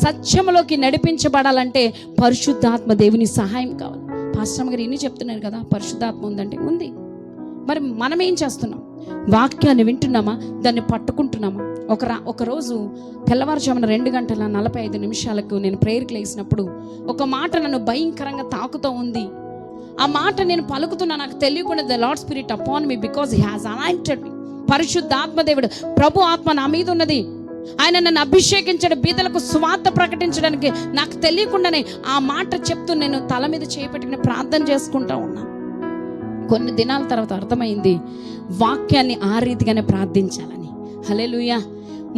సత్యములోకి నడిపించబడాలంటే పరిశుద్ధాత్మ దేవుని సహాయం కావాలి. పాస్టర్ గారు ఇన్ని చెప్తున్నారు కదా, పరిశుద్ధాత్మ ఉందంటే ఉంది. మరి మనం ఏం చేస్తున్నాం? వాక్యాన్ని వింటున్నామా? దాన్ని పట్టుకుంటున్నామా? ఒకరోజు తెల్లవారుజామున 2:45 నేను ప్రేయర్కి లేసినప్పుడు ఒక మాట నన్ను భయంకరంగా తాకుతూ ఉంది. ఆ మాట నేను పలుకుతున్నా, నాకు తెలియకుండా the lord spirit upon me because he has anointed మీ. పరిశుద్ధాత్మ దేవుడు, ప్రభు ఆత్మ నా మీద ఉన్నది. ఆయన నన్ను అభిషేకించడం, బీదలకు స్వార్థ ప్రకటించడానికి. నాకు తెలియకుండానే ఆ మాట చెప్తూ నేను తల మీద చేపెట్టుకుని ప్రార్థన చేసుకుంటా ఉన్నా. కొన్ని దినాల తర్వాత అర్థమైంది వాక్యాన్ని ఆ రీతిగానే ప్రార్థించాలని. హల్లెలూయా.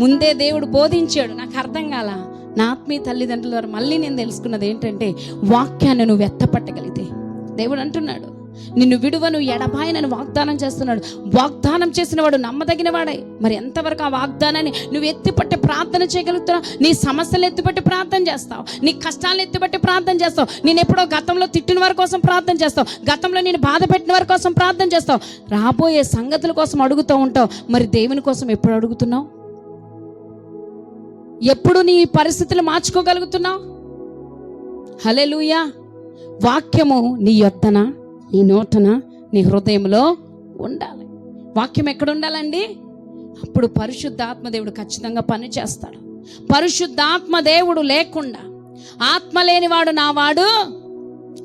ముందే దేవుడు బోధించాడు, నాకు అర్థం కాల. నా ఆత్మీయ తల్లిదండ్రుల ద్వారా మళ్ళీ నేను తెలుసుకున్నది ఏంటంటే, వాక్యాన్ని నువ్వు ఎత్తపట్టగలిగితే దేవుడు అంటున్నాడు, నిన్ను విడువను ఎడబాయనని వాగ్దానం చేస్తున్నాడు. వాగ్దానం చేసిన వాడు నమ్మదగిన వాడే. మరి ఎంతవరకు ఆ వాగ్దానాన్ని నువ్వు ఎత్తిపట్టి ప్రార్థన చేయగలుగుతున్నావు? నీ సమస్యలు ఎత్తిపట్టి ప్రార్థన చేస్తావు, నీ కష్టాలను ఎత్తిపట్టి ప్రార్థన చేస్తావు, నేను ఎప్పుడో గతంలో తిట్టిన వారి కోసం ప్రార్థన చేస్తావు, గతంలో నేను బాధ పెట్టిన వారి కోసం ప్రార్థన చేస్తావు, రాబోయే సంగతుల కోసం అడుగుతూ ఉంటావు. మరి దేవుని కోసం ఎప్పుడు అడుగుతున్నావు? ఎప్పుడు నీ పరిస్థితులు మార్చుకోగలుగుతున్నావు? హల్లెలూయా. వాక్యము నీ యొద్దన, నీ నోటన, నీ హృదయంలో ఉండాలి. వాక్యం ఎక్కడ ఉండాలండి? అప్పుడు పరిశుద్ధాత్మ దేవుడు ఖచ్చితంగా పని చేస్తాడు. పరిశుద్ధాత్మ దేవుడు లేకుండా, ఆత్మ లేనివాడు నా వాడు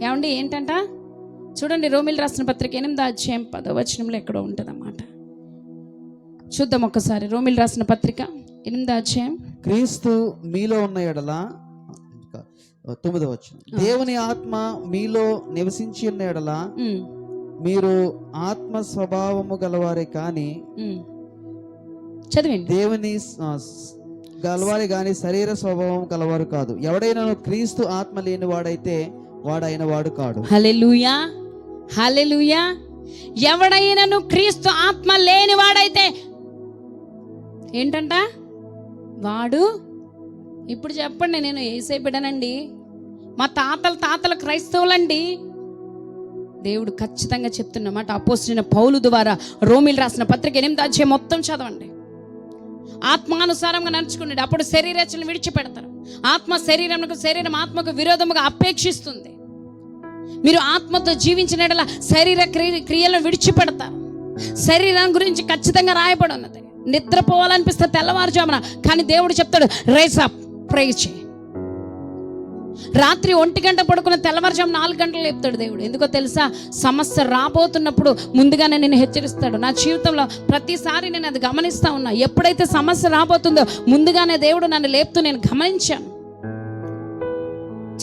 ఏమండి ఏంటంట? చూడండి, రోమీయులకు రాసిన పత్రిక 8:10 ఎక్కడో ఉంటుంది అన్నమాట. చూద్దాం ఒకసారి. రోమీయులకు రాసిన పత్రిక 8 క్రీస్తు మీలో ఉన్న ఎడల 9 దేవుని ఆత్మ మీలో నివసించి ఉన్న ఎడల మీరు ఆత్మ స్వభావము గలవారే కాని చదివండి, దేవుని గలవారే గాని శరీర స్వభావం గలవారు కాదు. ఎవడైనా క్రీస్తు ఆత్మ లేని వాడైతే వాడైన వాడు కాడు. హల్లెలూయా, హల్లెలూయా. ఎవడైనను క్రీస్తు ఆత్మ లేని వాడైతే ఏంటంట? వాడు. ఇప్పుడు చెప్పండి, నేను యేసయ్య బిడ్డనండి, మా తాతల క్రైస్తవులండి. దేవుడు ఖచ్చితంగా చెప్తున్నమాట. అపోస్తలుడైన పౌలు ద్వారా రోమీయులకు రాసిన పత్రిక 8 మొత్తం చదవండి. ఆత్మానుసారంగా నడుచుకున్నాడు, అప్పుడు శరీరేచ్ఛలను విడిచిపెడతారు. ఆత్మ శరీరమునకు, శరీరం ఆత్మకు విరోధముగా అపేక్షిస్తుంది. మీరు ఆత్మతో జీవించిన యెడల శరీర క్రియలను విడిచిపెడతారు. శరీరం గురించి ఖచ్చితంగా రాయబడి ఉన్నది. నిద్రపోవాలనిపిస్తే తెల్లవారుజామున, కానీ దేవుడు చెప్తాడు రైజ్ అప్, ప్రే చేయి. రాత్రి 1 గంట పడుకున్న తెల్లవారుజాము 4 గంటలు లేపుతాడు దేవుడు. ఎందుకో తెలుసా? సమస్య రాబోతున్నప్పుడు ముందుగానే నేను హెచ్చరిస్తాడు. నా జీవితంలో ప్రతిసారి నేను అది గమనిస్తా ఉన్నా. ఎప్పుడైతే సమస్య రాబోతుందో ముందుగానే దేవుడు నన్ను లేపుతూ నేను గమనించాను.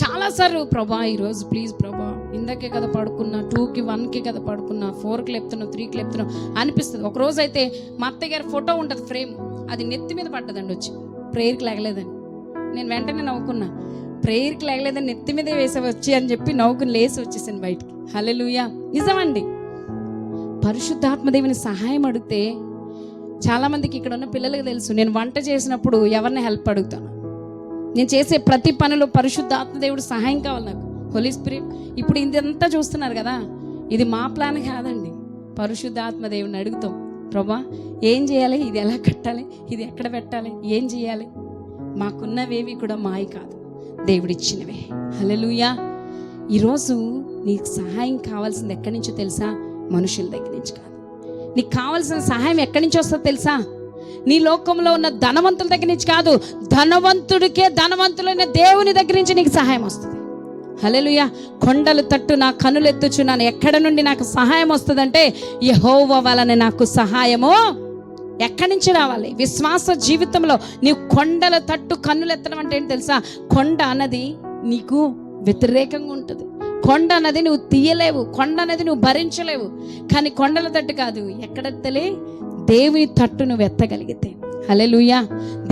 చాలాసార్లు ప్రభా ఈరోజు ప్లీజ్ ప్రభా, ఇందాకే కదా పడుకున్నా, 2కి 1కి కదా పడుకున్నా, 4కి లేపుతున్నా, 3కి లేపుతున్నా అనిపిస్తుంది. ఒకరోజు అయితే మా అత్తయ్య గారి ఫోటో ఉంటుంది ఫ్రేమ్, అది నెత్తి మీద పడ్డదండి. వచ్చి ప్రేయర్కి లేగలేదని నేను వెంటనే నవ్వుకున్నా. ప్రేయర్కి లేగలేదని నెత్తి మీదే వేసే వచ్చి అని చెప్పి నవ్వుకుని లేసి వచ్చేసాను బయటికి. హల్లెలూయా. నిజమండి, పరిశుద్ధాత్మ దేవుని సహాయం అడిగితే చాలామందికి ఇక్కడ ఉన్న పిల్లలకు తెలుసు, నేను వంట చేసినప్పుడు ఎవరిని హెల్ప్ అడుగుతాను. నేను చేసే ప్రతి పనిలో పరిశుద్ధాత్మ దేవుడు సహాయం కావాలి నాకు. హోలీ స్పిరిట్. ఇప్పుడు ఇదంతా చూస్తున్నారు కదా, ఇది మా ప్లాన్ కాదండి. పరిశుద్ధాత్మ దేవుడిని అడుగుతాం, ప్రభా ఏం చేయాలి, ఇది ఎలా కట్టాలి, ఇది ఎక్కడ పెట్టాలి, ఏం చేయాలి. మాకున్నవేవి కూడా మాయ కాదు, దేవుడిచ్చినవే. హల్లెలూయా. ఈరోజు నీకు సహాయం కావాల్సింది ఎక్కడి నుంచో తెలుసా? మనుషుల దగ్గర నుంచి కాదు. నీకు కావాల్సిన సహాయం ఎక్కడి నుంచి వస్తుందో తెలుసా? నీ లోకంలో ఉన్న ధనవంతుల దగ్గర నుంచి కాదు, ధనవంతుడికే ధనవంతులైన దేవుని దగ్గర నుంచి నీకు సహాయం వస్తుంది. హల్లెలూయా. కొండలు తట్టు నా కనులెత్తుచున్నాను, ఎక్కడ నుండి నాకు సహాయం వస్తుందంటే యెహోవా వలన నాకు సహాయము ఎక్కడి నుంచి రావాలి? విశ్వాస జీవితంలో నీవు కొండల తట్టు కన్నులెత్తడం అంటే ఏంటి తెలుసా? కొండ అన్నది నీకు వ్యతిరేకంగా ఉంటుంది. కొండ అన్నది నువ్వు తీయలేవు, కొండ అనేది నువ్వు భరించలేవు. కానీ కొండల తట్టు కాదు, ఎక్కడెత్తలే దేవుని తట్టు నువ్వు ఎత్తగలిగితే, హల్లెలూయా,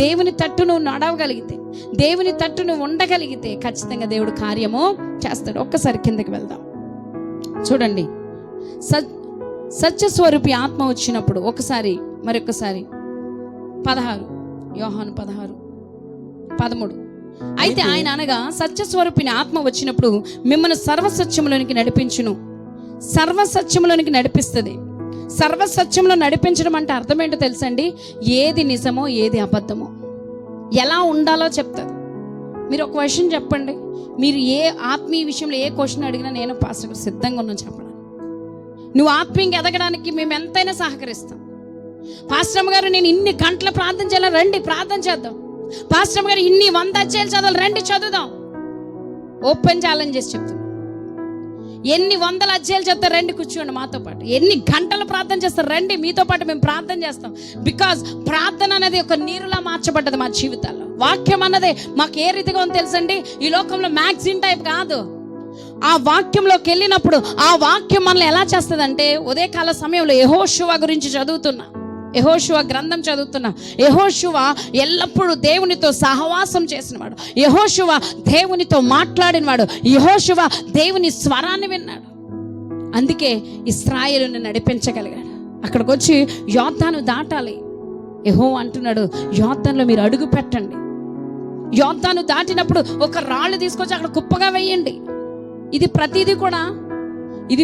దేవుని తట్టు నువ్వు నడవగలిగితే, దేవుని తట్టు నువ్వు ఉండగలిగితే ఖచ్చితంగా దేవుడు కార్యము చేస్తాడు. ఒక్కసారి కిందకి వెళ్దాం. చూడండి, సత్యస్వరూపి ఆత్మ వచ్చినప్పుడు ఒకసారి మరొకసారి 16 యోహాను 16:13 అయితే ఆయన అనగా సత్యస్వరూపిని ఆత్మ వచ్చినప్పుడు మిమ్మల్ని సర్వసత్యములోనికి నడిపించును. సర్వసత్యములోనికి నడిపిస్తుంది. సర్వసత్యంలో నడిపించడం అంటే అర్థం ఏంటో తెలుసండి? ఏది నిజమో ఏది అబద్ధమో ఎలా ఉండాలో చెప్తుంది. మీరు ఒక క్వశ్చన్ చెప్పండి, మీరు ఏ ఆత్మీయ విషయంలో ఏ క్వశ్చన్ అడిగినా నేను పాస్టర్ సిద్ధంగా ఉన్నాను చెప్పడానికి. నువ్వు ఆత్మీయంగా ఎదగడానికి మేము ఎంతైనా సహకరిస్తాం. పాస్టర్ గారు నేను ఇన్ని గంటల ప్రార్థన చేయాలి, రండి ప్రార్థన చేద్దాం. పాస్టర్ గారు ఇన్ని 100 అధ్యాయాలు చదవాలి, రండి చదువుదాం. ఓపెన్ ఛాలెంజ్ చేసి చెప్తాం. ఎన్ని 100 అధ్యాయాలు చెప్తారు, రండి కూర్చోండి మాతో పాటు. ఎన్ని గంటలు ప్రార్థన చేస్తారు, రండి మీతో పాటు మేము ప్రార్థన చేస్తాం. బికాజ్ ప్రార్థన అనేది ఒక నీరులా మార్చబడ్డది మా జీవితాల్లో. వాక్యం అన్నదే మాకు ఏ రీతిగా ఉందో తెలుసండి? ఈ లోకంలో మ్యాగజైన్ టైప్ కాదు. ఆ వాక్యంలోకి వెళ్ళినప్పుడు ఆ వాక్యం మనల్ని ఎలా చేస్తుందంటే, ఉదయకాల సమయంలో యెహోషువ గురించి చదువుతున్నా, యెహోషువ గ్రంథం చదువుతున్నా. యెహోషువ ఎల్లప్పుడూ దేవునితో సహవాసం చేసినవాడు. యెహోషువ దేవునితో మాట్లాడినవాడు. యెహోషువ దేవుని స్వరాన్ని విన్నాడు. అందుకే ఇశ్రాయేలుని నడిపించగలిగాడు. అక్కడికి వచ్చి యోర్దాను దాటాలి. యెహోవా అంటున్నాడు, యోర్దానులో మీరు అడుగు పెట్టండి. యోర్దాను దాటినప్పుడు ఒక రాళ్ళు తీసుకొచ్చి అక్కడ కుప్పగా వేయండి. ఇది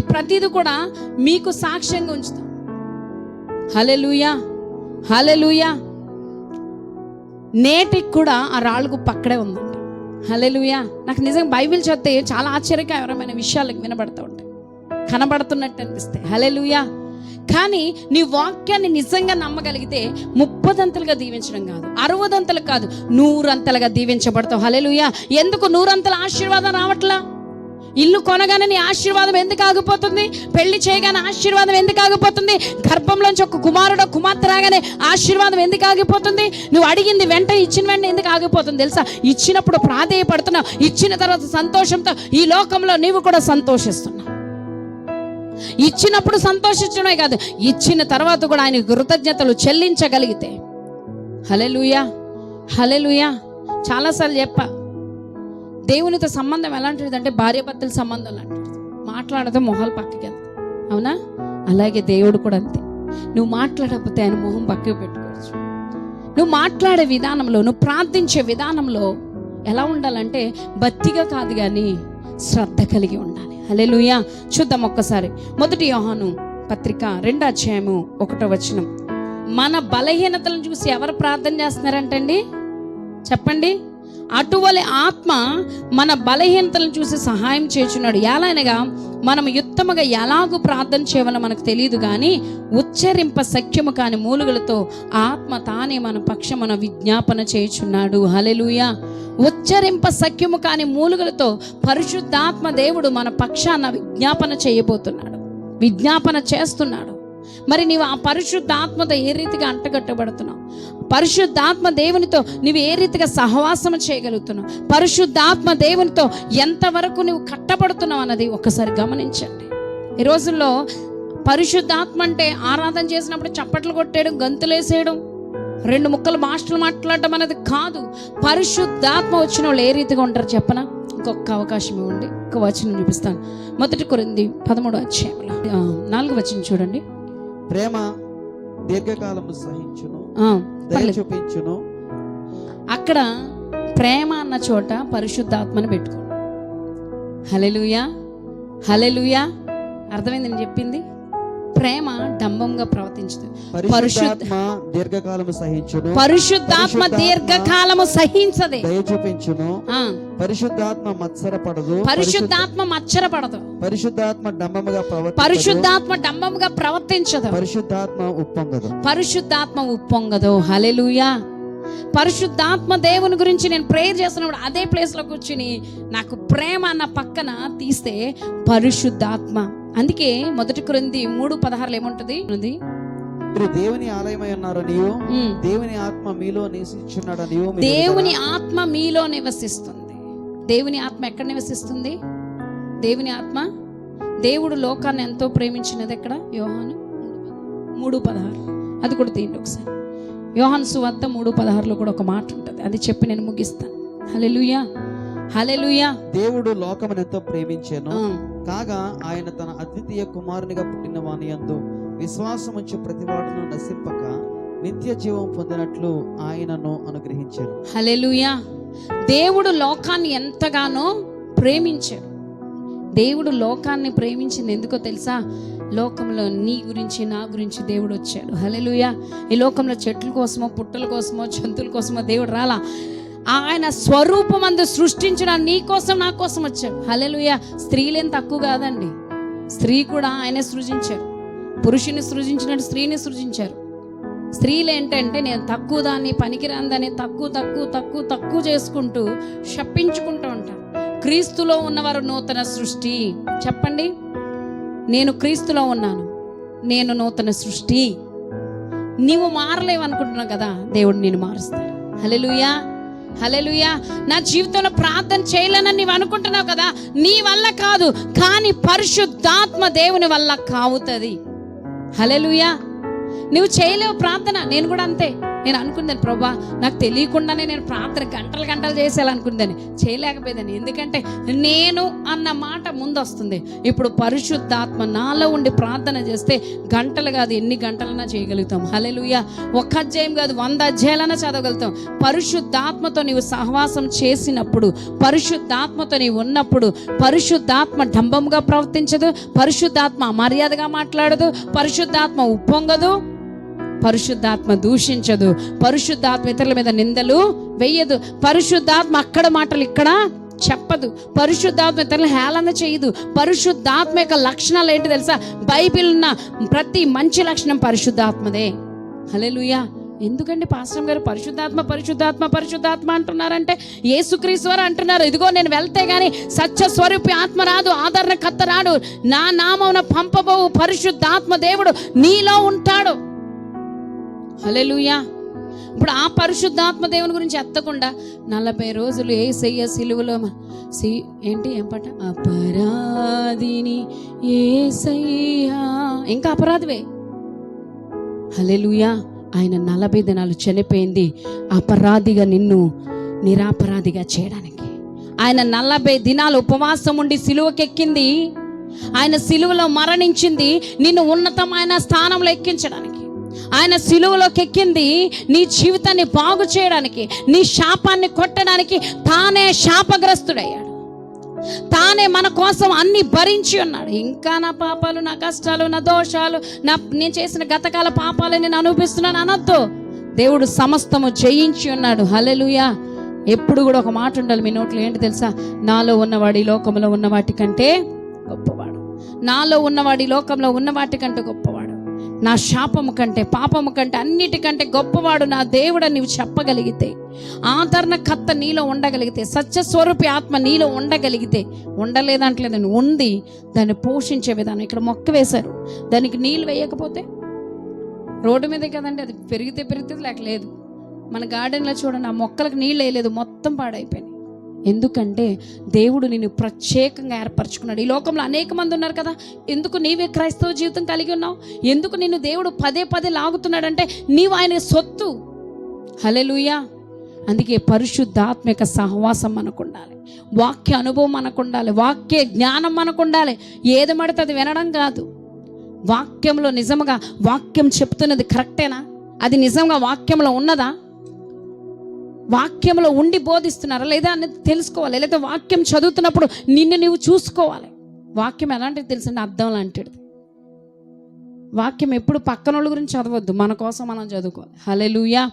ప్రతిదీ కూడా మీకు సాక్ష్యంగా ఉంచుతాం. హల్లెలూయా, హల్లెలూయా. నేటికి కూడా ఆ రాళ్ళకు పక్కడే ఉందంట. హల్లెలూయా. నాకు నిజంగా బైబిల్ చదివితే చాలా ఆశ్చర్యకరమైన విషయాలు వినబడుతూ ఉంటాయి, కనబడుతున్నట్టు అనిపిస్తాయి. హల్లెలూయా. కానీ నీ వాక్యాన్ని నిజంగా నమ్మగలిగితే 30 దీవించడం కాదు, 60 కాదు, 100 దీవించబడతావు. హల్లెలూయా. ఎందుకు 100 ఆశీర్వాదం రావట్లా? ఇల్లు కొనగానే నీ ఆశీర్వాదం ఎందుకు ఆగిపోతుంది? పెళ్లి చేయగానే ఆశీర్వాదం ఎందుకు ఆగిపోతుంది? గర్భంలోంచి ఒక కుమారుడు కుమార్తె రాగానే ఆశీర్వాదం ఎందుకు ఆగిపోతుంది? నువ్వు అడిగింది ఇచ్చిన వెంటనే ఎందుకు ఆగిపోతుంది తెలుసా? ఇచ్చినప్పుడు ప్రాధేయపడుతున్నావు, ఇచ్చిన తర్వాత సంతోషంతో ఈ లోకంలో నీవు కూడా సంతోషిస్తున్నావు. ఇచ్చినప్పుడు సంతోషించడమే కాదు, ఇచ్చిన తర్వాత కూడా ఆయన కృతజ్ఞతలు చెల్లించగలిగితే. హల్లెలూయా, హల్లెలూయా. చాలాసార్లు చెప్పా, దేవునితో సంబంధం ఎలాంటిది అంటే భార్యాభర్తల సంబంధం లాంటిది. మాట్లాడదు మొహాలు పక్కకి వెళ్తాయి, అవునా? అలాగే దేవుడు కూడా అంతే. నువ్వు మాట్లాడకపోతే ఆయన మొహం పక్కకు పెట్టుకోవచ్చు. నువ్వు మాట్లాడే విధానంలో, నువ్వు ప్రార్థించే విధానంలో ఎలా ఉండాలంటే భక్తిగా కాదు కానీ శ్రద్ధ కలిగి ఉండాలి. హల్లెలూయా. చూద్దాం ఒక్కసారి 1 యోహాను పత్రిక 2:1 మన బలహీనతలను చూసి ఎవరు ప్రార్థన చేస్తున్నారంటండి? చెప్పండి. అటువలి ఆత్మ మన బలహీనతలను చూసి సహాయం చేస్తున్నాడు. ఎలానగా మనం యుత్తముగా ఎలాగూ ప్రార్థన చేయవలో మనకు తెలియదు, కానీ ఉచ్చరింప సఖ్యము కాని మూలుగులతో ఆత్మ తానే మన పక్షమున విజ్ఞాపన చేయుచున్నాడు. హల్లెలూయా. ఉచ్చరింప సఖ్యము కాని మూలుగులతో పరిశుద్ధాత్మ దేవుడు మన పక్షాన విజ్ఞాపన చేయబోతున్నాడు, విజ్ఞాపన చేస్తున్నాడు. మరి నీవు ఆ పరిశుద్ధాత్మతో ఏ రీతిగా అంటగట్టబడుతున్నావు? పరిశుద్ధాత్మ దేవునితో నువ్వు ఏ రీతిగా సహవాసం చేయగలుగుతున్నావు? పరిశుద్ధాత్మ దేవునితో ఎంతవరకు నువ్వు కట్టబడుతున్నావు అన్నది ఒకసారి గమనించండి. ఈ రోజుల్లో పరిశుద్ధాత్మ అంటే ఆరాధన చేసినప్పుడు చప్పట్లు కొట్టేయడం, గంతులేసేయడం, 2 ముక్కలు భాషలు మాట్లాడడం అనేది కాదు. పరిశుద్ధాత్మ వచ్చిన వాళ్ళు ఏ రీతిగా ఉంటారు చెప్పనా? ఇంకొక అవకాశం ఇవ్వండి, ఒక వచనం చూపిస్తాను. 1 కొరింథీ 13వ అధ్యాయంలో 4వ వచనం చూడండి. ప్రేమ దీర్ఘకాలము సహించును, దయ చూపించును. అక్కడ ప్రేమ అన్న చోట పరిశుద్ధాత్మని పెట్టుకోండి. హల్లెలూయా, హల్లెలూయా. అర్థమైంది నేను చెప్పింది? ప్రేమ డంబంగా ప్రవర్తించదు. పరిశుద్ధాత్మ దీర్ఘకాలము సహించును, పరిశుద్ధాత్మ దీర్ఘకాలము సహించదే, దయ చూపించును. పరిశుద్ధాత్మ మత్సరపడదు, పరిశుద్ధాత్మ మత్సరపడదు, పరిశుద్ధాత్మ డంబముగా ప్రవర్తించదు, పరిశుద్ధాత్మ డంబముగా ప్రవర్తించదు, పరిశుద్ధాత్మ ఉప్పొంగదు, పరిశుద్ధాత్మ ఉప్పొంగదు. హల్లెలూయా. పరిశుద్ధాత్మ దేవుని గురించి నేను ప్రేయర్ చేస్తున్నప్పుడు అదే ప్లేస్లో కూర్చుని నాకు ప్రేమ అన్న పక్కన తీస్తే పరిశుద్ధాత్మ. అందుకే 1 కొరింథీ 3:16 ఏముంటది? మీరు దేవుని ఆలయమై ఉన్నారనియు దేవుని ఆత్మ మీలో నివసించున్నాడనియు. దేవుని ఆత్మ మీలో నివసిస్తుంది. దేవుని ఆత్మ ఎక్కడ నివసిస్తుంది? దేవుని ఆత్మ, దేవుడు లోకాన్ని ఎంతో ప్రేమించినది ఎక్కడ? యోహాను 3:16. అది కూడా తీయండి ఒకసారి. యోహాను సువార్త 3:16లో కూడా ఒక మాట ఉంటుంది, అది చెప్పి నేను ముగిస్తాను. హల్లెలూయా, హల్లెలూయా. దేవుడు లోకమును ఎంతో ప్రేమించెను, కాగా ఆయన తన అద్వితీయ కుమారునిగా పుట్టిన వాని యందు విశ్వాసం ఉంచి ప్రతివాడును నశింపక నిత్య జీవం పొందినట్లు ఆయనను అనుగ్రహించారు. హల్లెలూయా. దేవుడు లోకాన్ని ఎంతగానో ప్రేమించాడు. దేవుడు లోకాన్ని ప్రేమించింది ఎందుకో తెలుసా? లోకంలో నీ గురించి నా గురించి దేవుడు వచ్చాడు. హల్లెలూయా. ఈ లోకంలో చెట్ల కోసమో పుట్టల కోసమో జంతువుల కోసమో దేవుడు రాలా. ఆయన స్వరూపమందు సృష్టించిన నీ కోసం నా కోసం వచ్చాడు. హల్లెలూయా. స్త్రీలేం తక్కువ కాదండి, స్త్రీ కూడా ఆయనే సృజించారు. పురుషుని సృజించినట్టు స్త్రీని సృజించారు. స్త్రీలు ఏంటంటే నేను తక్కువ దాన్ని, పనికిరాందని తక్కువ తక్కువ తక్కువ తక్కువ చేసుకుంటూ శప్పించుకుంటూ ఉంటారు. క్రీస్తులో ఉన్నవారు నూతన సృష్టి. చెప్పండి, నేను క్రీస్తులో ఉన్నాను, నేను నూతన సృష్టి. నీవు మారలేవు అనుకుంటున్నావు కదా, దేవుడు నేను మారుస్తాడు. హల్లెలూయా, హల్లెలూయా. నా జీవితంలో ప్రార్థన చేయలేనని నీవు అనుకుంటున్నావు కదా, నీ వల్ల కాదు, కానీ పరిశుద్ధాత్మ దేవుని వల్ల కావుతుంది. హల్లెలూయా. నువ్వు చేయలేవు ప్రార్థన, నేను కూడా అంతే. నేను అనుకుందాను, ప్రభా నాకు తెలియకుండానే నేను ప్రార్థన గంటలు గంటలు చేసేయాలనుకుందాను, చేయలేకపోయేదాన్ని. ఎందుకంటే నేను అన్న మాట ముందు వస్తుంది. ఇప్పుడు పరిశుద్ధాత్మ నాలో ఉండి ప్రార్థన చేస్తే గంటలు కాదు, ఎన్ని గంటలైనా చేయగలుగుతాం. హల్లెలూయా. 1 అధ్యాయం కాదు, 100 అధ్యాయాలైనా చదవగలుగుతాం. పరిశుద్ధాత్మతో నీవు సహవాసం చేసినప్పుడు, పరిశుద్ధాత్మతో నీవు ఉన్నప్పుడు పరిశుద్ధాత్మ డంబంగా ప్రవర్తించదు, పరిశుద్ధాత్మ అమర్యాదగా మాట్లాడదు, పరిశుద్ధాత్మ ఉప్పొంగదు, పరిశుద్ధాత్మ దూషించదు, పరిశుద్ధాత్మ ఇతరుల మీద నిందలు వెయ్యదు, పరిశుద్ధాత్మ అక్కడ మాటలు ఇక్కడ చెప్పదు, పరిశుద్ధాత్మ ఇతరులను హేళన చేయదు. పరిశుద్ధాత్మ యొక్క లక్షణాలు ఏంటి తెలుసా? బైబిల్ ఉన్న ప్రతి మంచి లక్షణం పరిశుద్ధాత్మదే. హల్లెలూయా. ఎందుకండి పాస్టర్ గారు పరిశుద్ధాత్మ పరిశుద్ధాత్మ పరిశుద్ధాత్మ అంటున్నారంటే? యేసుక్రీస్తు వారు అంటున్నారు, ఇదిగో నేను వెళ్తే గానీ సత్య స్వరూపి ఆత్మ రాదు, ఆదరణకర్త రాడు, నా నామమున పంపబోవు పరిశుద్ధాత్మ దేవుడు నీలో ఉంటాడు. హల్లెలూయా. ఇప్పుడు ఆ పరిశుద్ధాత్మ దేవుని గురించి ఎత్తకుండా 40 రోజులు యేసయ్య సిలువలో ఏంటి ఏం పాట? అపరాధిని యేసయ్యా, ఇంకా అపరాధివే. హల్లెలూయా. ఆయన 40 దినాలు చనిపోయింది అపరాధిగా నిన్ను నిరాపరాధిగా చేయడానికి. ఆయన 40 దినాలు ఉపవాసం ఉండి సిలువకెక్కింది, ఆయన సిలువలో మరణించింది నిన్ను ఉన్నతమైన స్థానంలో ఎక్కించడానికి. ఆయన సిలువలోకి ఎక్కింది నీ జీవితాన్ని బాగు చేయడానికి, నీ శాపాన్ని కొట్టడానికి. తానే శాపగ్రస్తుడయ్యాడు, తానే మన కోసం అన్ని భరించి ఉన్నాడు. ఇంకా నా పాపాలు, నా కష్టాలు, నా దోషాలు, నేను చేసిన గతకాల పాపాలని నేను అనుభవిస్తున్నాను అనొద్దు. దేవుడు సమస్తము జయించి ఉన్నాడు. హల్లెలూయా. ఎప్పుడు కూడా ఒక మాట ఉండాలి మీ నోట్లో, ఏంటి తెలుసా? నాలో ఉన్నవాడు ఈ లోకంలో ఉన్న వాటి కంటే గొప్పవాడు. నాలో ఉన్నవాడు ఈ లోకంలో ఉన్న వాటి కంటే గొప్పవాడు. నా శాపము కంటే, పాపము కంటే, అన్నిటికంటే గొప్పవాడు నా దేవుడని నీవు చెప్పగలిగితే, ఆదరణకర్త నీలో ఉండగలిగితే, సత్యస్వరూపి ఆత్మ నీలో ఉండగలిగితే, ఉండలేదంటలేదని ఉంది, దాన్ని పోషించే విధానం. ఇక్కడ మొక్క వేశారు, దానికి నీళ్ళు వేయకపోతే రోడ్డు మీదే కదండి, అది పెరిగితే పెరుగుతుంది, లేక లేదు. మన గార్డెన్లో చూడండి, ఆ మొక్కలకు నీళ్ళు వేయలేదు, మొత్తం పాడైపోయినాయి. ఎందుకంటే దేవుడు నిన్ను ప్రత్యేకంగా ఏర్పరచుకున్నాడు. ఈ లోకంలో అనేక మంది ఉన్నారు కదా, ఎందుకు నీవే క్రైస్తవ జీవితం కలిగి ఉన్నావు? ఎందుకు నిన్ను దేవుడు పదే పదే లాగుతున్నాడంటే నీవు ఆయన సొత్తు. హల్లెలూయా. అందుకే పరిశుద్ధాత్మిక సహవాసం మనకు ఉండాలి, వాక్య అనుభవం మనకు ఉండాలి, వాక్య జ్ఞానం మనకు ఉండాలి. ఏది పడితే అది వినడం కాదు. వాక్యంలో నిజంగా వాక్యం చెప్తున్నది కరెక్టేనా? అది నిజంగా వాక్యంలో ఉన్నదా? వాక్యంలో ఉండి బోధిస్తున్నారా లేదా అనేది తెలుసుకోవాలి. లేదా వాక్యం చదువుతున్నప్పుడు నిన్ను నువ్వు చూసుకోవాలి. వాక్యం ఎలాంటిది తెలుసండి? అర్థం లాంటిది. వాక్యం ఎప్పుడు పక్కన వాళ్ళ గురించి చదవద్దు, మన కోసం మనం చదువుకోవాలి. హల్లెలూయా.